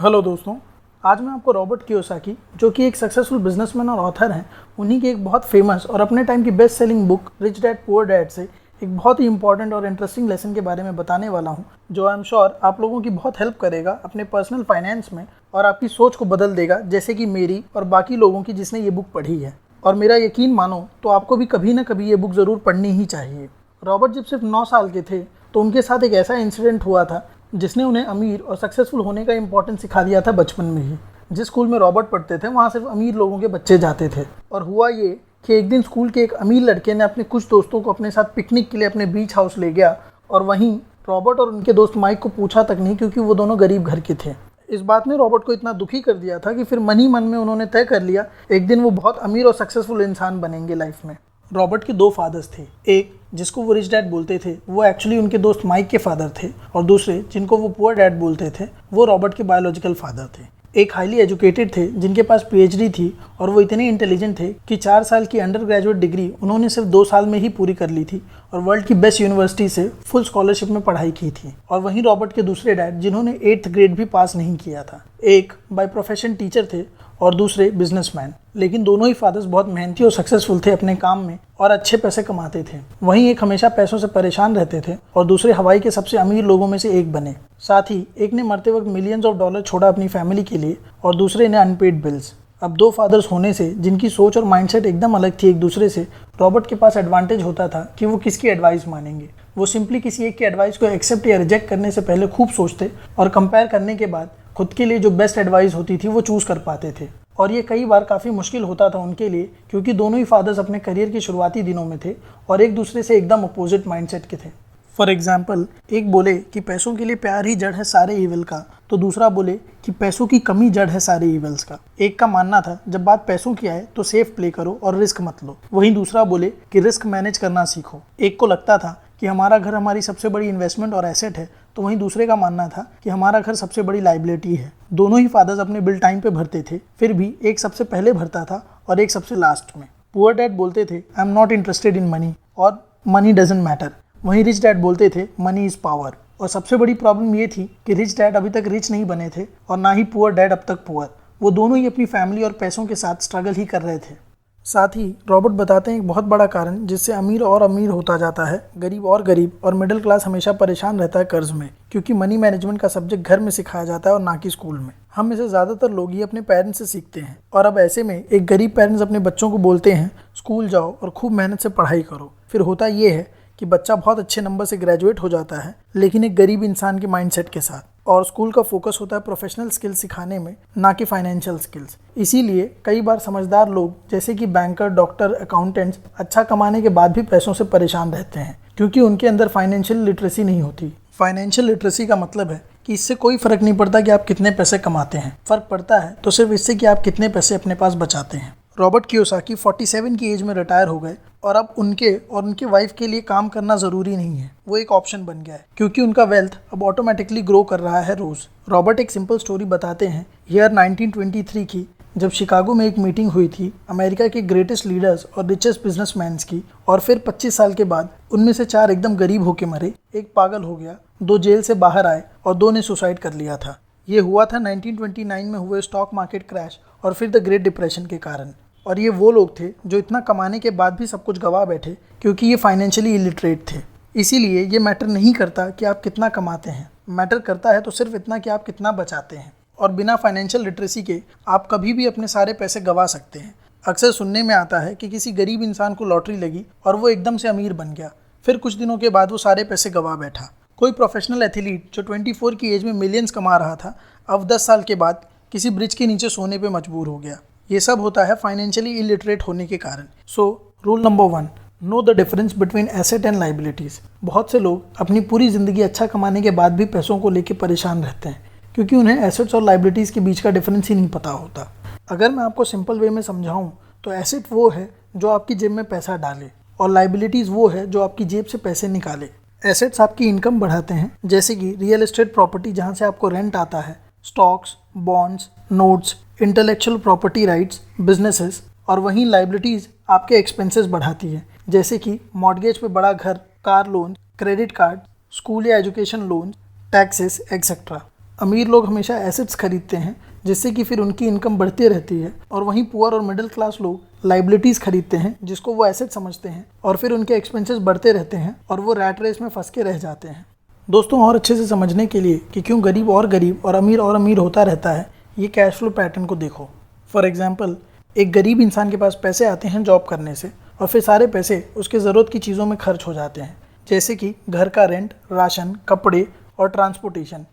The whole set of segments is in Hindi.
हेलो दोस्तों, आज मैं आपको रॉबर्ट कियोसाकी, जो कि एक सक्सेसफुल बिजनेसमैन और ऑथर हैं, उन्हीं की एक बहुत फेमस और अपने टाइम की best selling book rich dad poor dad से एक बहुत ही इंपॉर्टेंट और इंटरेस्टिंग लेसन के बारे में बताने वाला हूं, जो आई एम श्योर आप लोगों की बहुत हेल्प करेगा अपने पर्सनल फाइनेंस में और आपकी सोच को बदल देगा, जैसे कि मेरी और बाकी लोगों की जिसने ये बुक पढ़ी है। और मेरा यकीन मानो तो आपको भी कभी ना कभी ये बुक ज़रूर पढ़नी ही चाहिए। रॉबर्ट जब सिर्फ 9 साल के थे तो उनके साथ एक ऐसा इंसिडेंट हुआ था जिसने उन्हें अमीर और सक्सेसफुल होने का इंपॉर्टेंस सिखा दिया था बचपन में ही। जिस स्कूल में रॉबर्ट पढ़ते थे वहाँ सिर्फ अमीर लोगों के बच्चे जाते थे। और हुआ ये कि एक दिन स्कूल के एक अमीर लड़के ने अपने कुछ दोस्तों को अपने साथ पिकनिक के लिए अपने बीच हाउस ले गया, और वहीं रॉबर्ट और उनके दोस्त माइक को पूछा तक नहीं, क्योंकि वो दोनों गरीब घर के थे। इस बात ने रॉबर्ट को इतना दुखी कर दिया था कि फिर मन ही मन में उन्होंने तय कर लिया एक दिन वो बहुत अमीर और सक्सेसफुल इंसान बनेंगे लाइफ में। रॉबर्ट के 2 फादर्स थे। एक जिसको वो रिच डैड बोलते थे वो एक्चुअली उनके दोस्त माइक के फादर थे, और दूसरे जिनको वो पुअर डैड बोलते थे वो रॉबर्ट के बायोलॉजिकल फादर थे। एक हाईली एजुकेटेड थे जिनके पास पीएचडी थी, और वो इतने इंटेलिजेंट थे कि 4 साल की अंडर ग्रेजुएट डिग्री उन्होंने सिर्फ 2 साल में ही पूरी कर ली थी, और वर्ल्ड की बेस्ट यूनिवर्सिटी से फुल स्कॉलरशिप में पढ़ाई की थी। और वहीं रॉबर्ट के दूसरे डैड जिन्होंने 8th ग्रेड भी पास नहीं किया था। एक बाय प्रोफेशन टीचर थे और दूसरे बिजनेसमैन, लेकिन दोनों ही फादर्स बहुत मेहनती और सक्सेसफुल थे अपने काम में और अच्छे पैसे कमाते थे। वहीं एक हमेशा पैसों से परेशान रहते थे और दूसरे हवाई के सबसे अमीर लोगों में से एक बने। साथ ही एक ने मरते वक्त मिलियंस ऑफ डॉलर छोड़ा अपनी फैमिली के लिए, और दूसरे ने अनपेड बिल्स। अब 2 फादर्स होने से जिनकी सोच और माइंडसेट एकदम अलग थी एक दूसरे से, रॉबर्ट के पास एडवांटेज होता था कि वो किसकी एडवाइस मानेंगे। वो सिंपली किसी एक की एडवाइस को एक्सेप्ट या रिजेक्ट करने से पहले खूब सोचते और कंपेयर करने के बाद खुद के लिए जो बेस्ट एडवाइस होती थी वो चूज़ कर पाते थे। और ये कई बार काफ़ी मुश्किल होता था उनके लिए, क्योंकि दोनों ही फादर्स अपने करियर के शुरुआती दिनों में थे और एक दूसरे से एकदम अपोजिट माइंडसेट के थे। फॉर एग्जाम्पल, एक बोले कि पैसों के लिए प्यार ही जड़ है सारे ईविल का, तो दूसरा बोले कि पैसों की कमी जड़ है सारे ईविल्स का। एक का मानना था जब बात पैसों की आए तो सेफ प्ले करो और रिस्क मत लो, वहीं दूसरा बोले कि रिस्क मैनेज करना सीखो। एक को लगता था कि हमारा घर हमारी सबसे बड़ी इन्वेस्टमेंट और एसेट है, तो वहीं दूसरे का मानना था कि हमारा घर सबसे बड़ी लाइबिलिटी है। दोनों ही फादर्स अपने बिल टाइम पे भरते थे, फिर भी एक सबसे पहले भरता था और एक सबसे लास्ट में। पुअर डैड बोलते थे I am not interested in money और मनी डजंट मैटर, वहीं रिच डैड बोलते थे मनी इज़ पावर। और सबसे बड़ी प्रॉब्लम ये थी कि रिच डैड अभी तक रिच नहीं बने थे और ना ही पुअर डैड अब तक पुअर। वो दोनों ही अपनी फैमिली और पैसों के साथ स्ट्रगल ही कर रहे थे। साथ ही रॉबर्ट बताते हैं एक बहुत बड़ा कारण जिससे अमीर और अमीर होता जाता है, गरीब और गरीब, और मिडिल क्लास हमेशा परेशान रहता है कर्ज में, क्योंकि मनी मैनेजमेंट का सब्जेक्ट घर में सिखाया जाता है और ना कि स्कूल में। हम में से ज़्यादातर लोग ये अपने पेरेंट्स से सीखते हैं, और अब ऐसे में एक गरीब पेरेंट्स अपने बच्चों को बोलते हैं स्कूल जाओ और खूब मेहनत से पढ़ाई करो। फिर होता ये है कि बच्चा बहुत अच्छे नंबर से ग्रेजुएट हो जाता है, लेकिन एक गरीब इंसान के माइंडसेट के साथ, और स्कूल का फोकस होता है प्रोफेशनल स्किल्स सिखाने में, ना कि फाइनेंशियल स्किल्स। इसीलिए कई बार समझदार लोग जैसे कि बैंकर, डॉक्टर, अकाउंटेंट्स अच्छा कमाने के बाद भी पैसों से परेशान रहते हैं, क्योंकि उनके अंदर फाइनेंशियल लिटरेसी नहीं होती। फाइनेंशियल लिटरेसी का मतलब है कि इससे कोई फ़र्क नहीं पड़ता कि आप कितने पैसे कमाते हैं, फ़र्क पड़ता है तो सिर्फ इससे कि आप कितने पैसे अपने पास बचाते हैं। रॉबर्ट कियोसाकी 47 की एज में रिटायर हो गए, और अब उनके और उनकी वाइफ के लिए काम करना ज़रूरी नहीं है, वो एक ऑप्शन बन गया है, क्योंकि उनका वेल्थ अब ऑटोमेटिकली ग्रो कर रहा है रोज़। रॉबर्ट एक सिंपल स्टोरी बताते हैं ईयर 1923 की, जब शिकागो में एक मीटिंग हुई थी अमेरिका के ग्रेटेस्ट लीडर्स और रिचेस्ट बिजनेसमैन्स की, और फिर 25 साल के बाद उनमें से 4 एकदम गरीब होके मरे, एक पागल हो गया, 2 जेल से बाहर आए और 2 ने सुसाइड कर लिया था। ये हुआ था 1929 में हुए स्टॉक मार्केट क्रैश और फिर द ग्रेट डिप्रेशन के कारण। और ये वो लोग थे जो इतना कमाने के बाद भी सब कुछ गवा बैठे, क्योंकि ये फाइनेंशियली इलिटरेट थे। इसीलिए ये मैटर नहीं करता कि आप कितना कमाते हैं, मैटर करता है तो सिर्फ इतना कि आप कितना बचाते हैं। और बिना फाइनेंशियल लिटरेसी के आप कभी भी अपने सारे पैसे गवा सकते हैं। अक्सर सुनने में आता है कि किसी गरीब इंसान को लॉटरी लगी और वो एकदम से अमीर बन गया, फिर कुछ दिनों के बाद वो सारे पैसे गवा बैठा। कोई प्रोफेशनल एथलीट जो 24 की एज में मिलियंस कमा रहा था, अब 10 साल के बाद किसी ब्रिज के नीचे सोने पे मजबूर हो गया। ये सब होता है फाइनेंशियली इलिटरेट होने के कारण। So rule number 1, know the difference between asset and liabilities. बहुत से लोग अपनी पूरी ज़िंदगी अच्छा कमाने के बाद भी पैसों को लेकर परेशान रहते हैं, क्योंकि उन्हें एसेट्स और लाइबिलिटीज़ के बीच का डिफरेंस ही नहीं पता होता। अगर मैं आपको सिंपल वे में समझाऊं तो एसेट वो है जो आपकी जेब में पैसा डाले, और लाइबिलिटीज़ वो है जो आपकी जेब से पैसे निकाले। एसेट्स आपकी इनकम बढ़ाते हैं, जैसे कि रियल एस्टेट प्रॉपर्टी जहाँ से आपको रेंट आता है, stocks, bonds, notes, intellectual property rights, businesses. और वहीं लाइबिलिटीज़ आपके एक्सपेंसेस बढ़ाती है, जैसे कि मॉर्गेज पे बड़ा घर, car loan, credit card, school या एजुकेशन लोन, टैक्सेस एक्सेट्रा। अमीर लोग हमेशा एसेट्स खरीदते हैं जिससे कि फिर उनकी इनकम बढ़ती रहती है, और वहीं पुअर और मिडिल क्लास लोग लाइबिलिटीज़ खरीदते हैं जिसको वो एसेट समझते हैं, और फिर उनके एक्सपेंसेस बढ़ते रहते हैं और वो रैट रेस में फंस के रह जाते हैं। दोस्तों, और अच्छे से समझने के लिए कि क्यों गरीब और अमीर होता रहता है, ये कैश फ्लो पैटर्न को देखो। फॉर एग्जाम्पल, एक गरीब इंसान के पास पैसे आते हैं जॉब करने से, और फिर सारे पैसे उसके ज़रूरत की चीज़ों में खर्च हो जाते हैं, जैसे कि घर का रेंट, राशन, कपड़े और ट्रांसपोर्टेशन।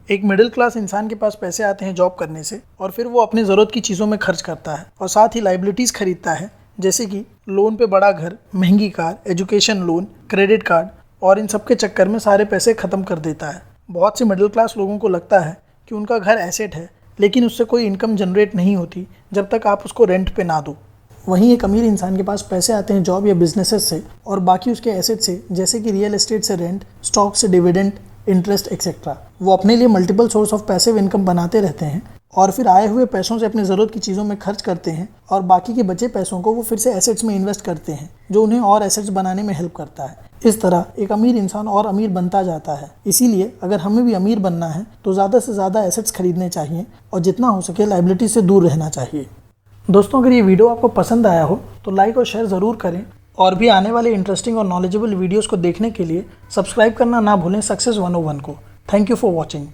एक मिडिल क्लास इंसान के पास पैसे आते हैं जॉब करने से, और फिर वो अपनी ज़रूरत की चीज़ों में खर्च करता है और साथ ही लाइबिलिटीज़ खरीदता है, जैसे कि लोन पे बड़ा घर, महंगी car, education loan, credit card, और इन सब के चक्कर में सारे पैसे ख़त्म कर देता है। बहुत से मिडिल क्लास लोगों को लगता है कि उनका घर एसेट है, लेकिन उससे कोई इनकम जनरेट नहीं होती जब तक आप उसको रेंट पे ना दो। वहीं एक अमीर इंसान के पास पैसे आते हैं जॉब या बिजनेसेस से और बाकी उसके एसेट से, जैसे कि रियल एस्टेट से रेंट, स्टॉक से डिविडेंड, इंटरेस्ट एक्सेट्रा। वो अपने लिए multiple source of passive income बनाते रहते हैं और फिर आए हुए पैसों से अपनी ज़रूरत की चीज़ों में खर्च करते हैं, और बाकी के बचे पैसों को वो फिर से एसेट्स में इन्वेस्ट करते हैं, जो उन्हें और एसेट्स बनाने में हेल्प करता है। इस तरह एक अमीर इंसान और अमीर बनता जाता है। इसीलिए अगर हमें भी अमीर बनना है तो ज़्यादा से ज़्यादा एसेट्स खरीदने चाहिए और जितना हो सके लायबिलिटी से दूर रहना चाहिए। दोस्तों, अगर ये वीडियो आपको पसंद आया हो तो लाइक और शेयर ज़रूर करें, और भी आने वाले इंटरेस्टिंग और नॉलेजेबल वीडियोज़ को देखने के लिए सब्सक्राइब करना ना भूलें सक्सेस 101 को। Thank you for watching.